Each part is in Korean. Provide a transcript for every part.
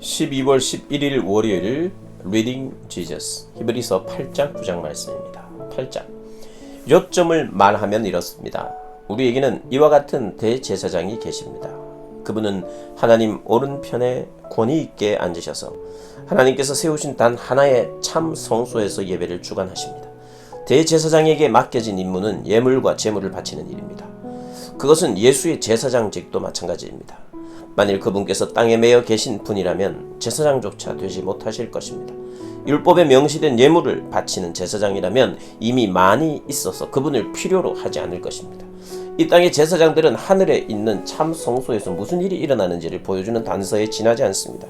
12월 11일 월요일 리딩 지저스 히브리서 8장 9장 말씀입니다. 8장 요점을 말하면 이렇습니다. 우리에게는 이와 같은 대제사장이 계십니다. 그분은 하나님 오른편에 권위 있게 앉으셔서 하나님께서 세우신 단 하나의 참 성소에서 예배를 주관하십니다. 대제사장에게 맡겨진 임무는 예물과 제물을 바치는 일입니다. 그것은 예수의 제사장직도 마찬가지입니다. 만일 그분께서 땅에 매여 계신 분이라면 제사장조차 되지 못하실 것입니다. 율법에 명시된 예물을 바치는 제사장이라면 이미 많이 있어서 그분을 필요로 하지 않을 것입니다. 이 땅의 제사장들은 하늘에 있는 참 성소에서 무슨 일이 일어나는지를 보여주는 단서에 지나지 않습니다.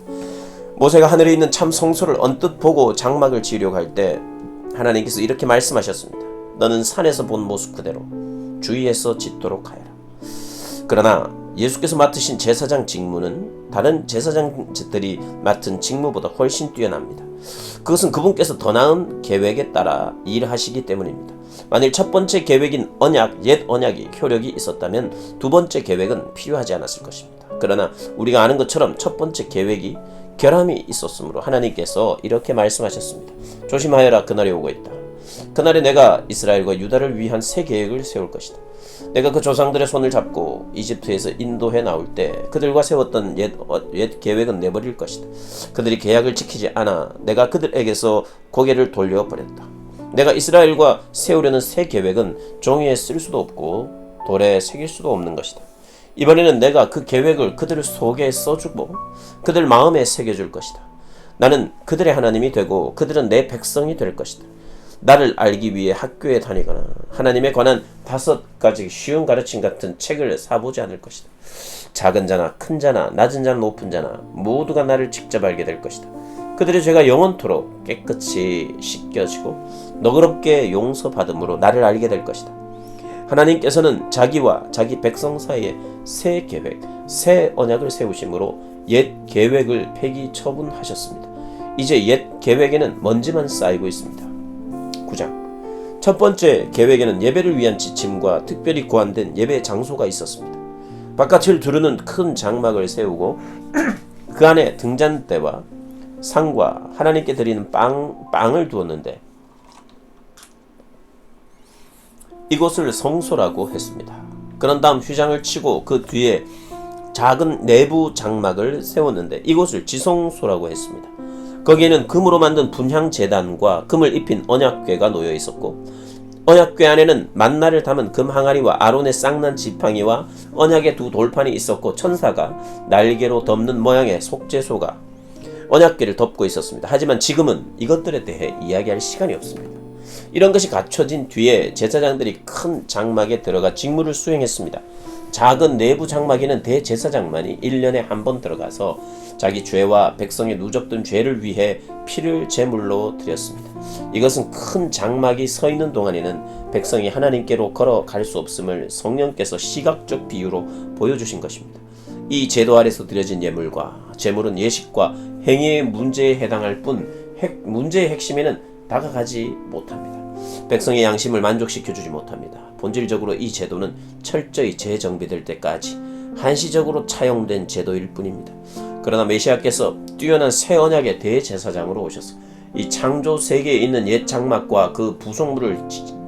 모세가 하늘에 있는 참 성소를 언뜻 보고 장막을 지으려고 할 때 하나님께서 이렇게 말씀하셨습니다. 너는 산에서 본 모습 그대로 주위에서 짓도록 하여라. 그러나 예수께서 맡으신 제사장 직무는 다른 제사장들이 맡은 직무보다 훨씬 뛰어납니다. 그것은 그분께서 더 나은 계획에 따라 일하시기 때문입니다. 만일 첫 번째 계획인 언약, 옛 언약이 효력이 있었다면 두 번째 계획은 필요하지 않았을 것입니다. 그러나 우리가 아는 것처럼 첫 번째 계획이 결함이 있었으므로 하나님께서 이렇게 말씀하셨습니다. 조심하여라, 그날이 오고 있다. 그날에 내가 이스라엘과 유다를 위한 새 계획을 세울 것이다. 내가 그 조상들의 손을 잡고 이집트에서 인도해 나올 때 그들과 세웠던 옛 계획은 내버릴 것이다. 그들이 계약을 지키지 않아 내가 그들에게서 고개를 돌려버렸다. 내가 이스라엘과 세우려는 새 계획은 종이에 쓸 수도 없고 돌에 새길 수도 없는 것이다. 이번에는 내가 그 계획을 그들 속에 써주고 그들 마음에 새겨줄 것이다. 나는 그들의 하나님이 되고 그들은 내 백성이 될 것이다. 나를 알기 위해 학교에 다니거나 하나님에 관한 5가지 쉬운 가르침 같은 책을 사보지 않을 것이다. 작은 자나 큰 자나 낮은 자나 높은 자나 모두가 나를 직접 알게 될 것이다. 그들의 죄가 영원토록 깨끗이 씻겨지고 너그럽게 용서받음으로 나를 알게 될 것이다. 하나님께서는 자기와 자기 백성 사이에 새 계획, 새 언약을 세우심으로 옛 계획을 폐기 처분하셨습니다. 이제 옛 계획에는 먼지만 쌓이고 있습니다. 9장 첫 번째 계획에는 예배를 위한 지침과 특별히 고안된 예배 장소가 있었습니다. 바깥을 두르는 큰 장막을 세우고 그 안에 등잔대와 상과 하나님께 드리는 빵을 두었는데 이곳을 성소라고 했습니다. 그런 다음 휘장을 치고 그 뒤에 작은 내부 장막을 세웠는데 이곳을 지성소라고 했습니다. 거기에는 금으로 만든 분향제단과 금을 입힌 언약궤가 놓여 있었고 언약궤 안에는 만나를 담은 금 항아리와 아론의 쌍난 지팡이와 언약의 2 돌판이 있었고 천사가 날개로 덮는 모양의 속죄소가 언약궤를 덮고 있었습니다. 하지만 지금은 이것들에 대해 이야기할 시간이 없습니다. 이런 것이 갖춰진 뒤에 제사장들이 큰 장막에 들어가 직무를 수행했습니다. 작은 내부 장막에는 대제사장만이 1년에 한 번 들어가서 자기 죄와 백성의 누적된 죄를 위해 피를 제물로 드렸습니다. 이것은 큰 장막이 서 있는 동안에는 백성이 하나님께로 걸어갈 수 없음을 성령께서 시각적 비유로 보여주신 것입니다. 이 제도 아래서 드려진 예물과 제물은 예식과 행위의 문제에 해당할 뿐 문제의 핵심에는 다가가지 못합니다. 백성의 양심을 만족시켜주지 못합니다. 본질적으로 이 제도는 철저히 재정비될 때까지 한시적으로 차용된 제도일 뿐입니다. 그러나 메시아께서 뛰어난 새 언약의 대제사장으로 오셔서 이 창조 세계에 있는 옛 장막과 그 부속물을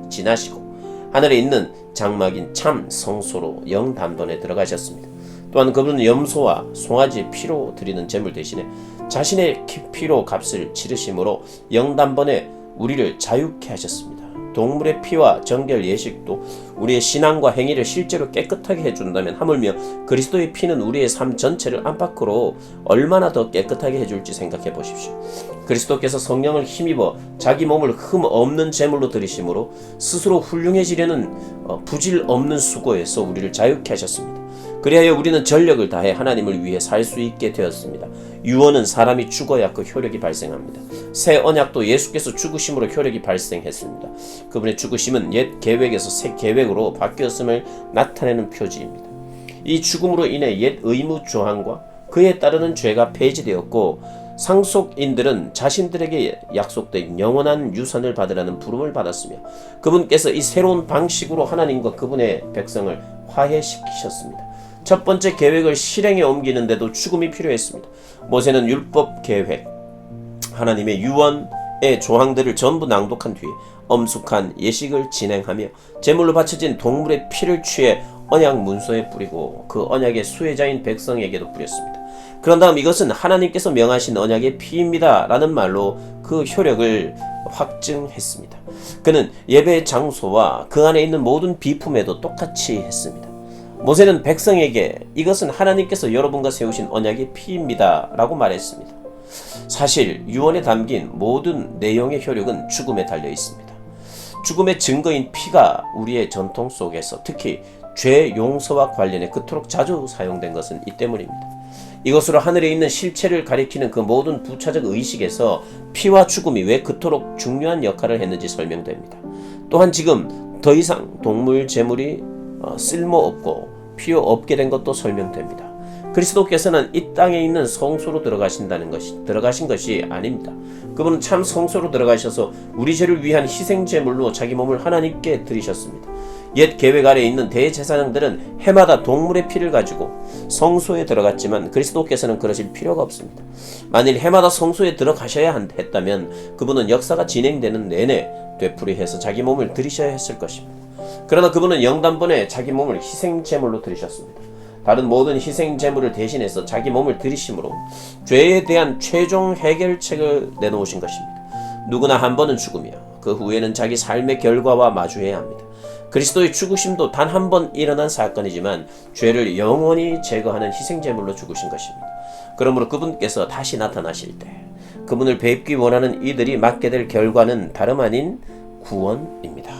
지나시고 하늘에 있는 장막인 참 성소로 영담론에 들어가셨습니다. 또한 그분은 염소와 송아지 피로 드리는 제물 대신에 자신의 피로 값을 치르심으로 영담번에 우리를 자유케 하셨습니다. 동물의 피와 정결 예식도 우리의 신앙과 행위를 실제로 깨끗하게 해준다면 하물며 그리스도의 피는 우리의 삶 전체를 안팎으로 얼마나 더 깨끗하게 해줄지 생각해 보십시오. 그리스도께서 성령을 힘입어 자기 몸을 흠 없는 제물로 드리심으로 스스로 훌륭해지려는 부질 없는 수고에서 우리를 자유케 하셨습니다. 그리하여 우리는 전력을 다해 하나님을 위해 살 수 있게 되었습니다. 유언은 사람이 죽어야 그 효력이 발생합니다. 새 언약도 예수께서 죽으심으로 효력이 발생했습니다. 그분의 죽으심은 옛 계획에서 새 계획으로 바뀌었음을 나타내는 표지입니다. 이 죽음으로 인해 옛 의무 조항과 그에 따르는 죄가 폐지되었고 상속인들은 자신들에게 약속된 영원한 유산을 받으라는 부름을 받았으며 그분께서 이 새로운 방식으로 하나님과 그분의 백성을 화해시키셨습니다. 첫 번째 계획을 실행에 옮기는데도 죽음이 필요했습니다. 모세는 율법 계획, 하나님의 유언의 조항들을 전부 낭독한 뒤에 엄숙한 예식을 진행하며 제물로 바쳐진 동물의 피를 취해 언약 문서에 뿌리고 그 언약의 수혜자인 백성에게도 뿌렸습니다. 그런 다음 이것은 하나님께서 명하신 언약의 피입니다 라는 말로 그 효력을 확증했습니다. 그는 예배의 장소와 그 안에 있는 모든 비품에도 똑같이 했습니다. 모세는 백성에게 이것은 하나님께서 여러분과 세우신 언약의 피입니다 라고 말했습니다. 사실 유언에 담긴 모든 내용의 효력은 죽음에 달려 있습니다. 죽음의 증거인 피가 우리의 전통 속에서 특히 죄 용서와 관련해 그토록 자주 사용된 것은 이 때문입니다. 이것으로 하늘에 있는 실체를 가리키는 그 모든 부차적 의식에서 피와 죽음이 왜 그토록 중요한 역할을 했는지 설명됩니다. 또한 지금 더 이상 동물 제물이 쓸모없고 필요 없게 된 것도 설명됩니다. 그리스도께서는 이 땅에 있는 성소로 들어가신 것이 아닙니다. 그분은 참 성소로 들어가셔서 우리 죄를 위한 희생 제물로 자기 몸을 하나님께 드리셨습니다. 옛 계획 아래에 있는 대제사장들은 해마다 동물의 피를 가지고 성소에 들어갔지만 그리스도께서는 그러실 필요가 없습니다. 만일 해마다 성소에 들어가셔야 했다면 그분은 역사가 진행되는 내내 되풀이해서 자기 몸을 드리셔야 했을 것입니다. 그러나 그분은 영단번에 자기 몸을 희생 제물로 드리셨습니다. 다른 모든 희생 제물을 대신해서 자기 몸을 드리심으로 죄에 대한 최종 해결책을 내놓으신 것입니다. 누구나 한 번은 죽으며 그 후에는 자기 삶의 결과와 마주해야 합니다. 그리스도의 죽으심도 단 한 번 일어난 사건이지만 죄를 영원히 제거하는 희생제물로 죽으신 것입니다. 그러므로 그분께서 다시 나타나실 때 그분을 뵙기 원하는 이들이 맞게 될 결과는 다름 아닌 구원입니다.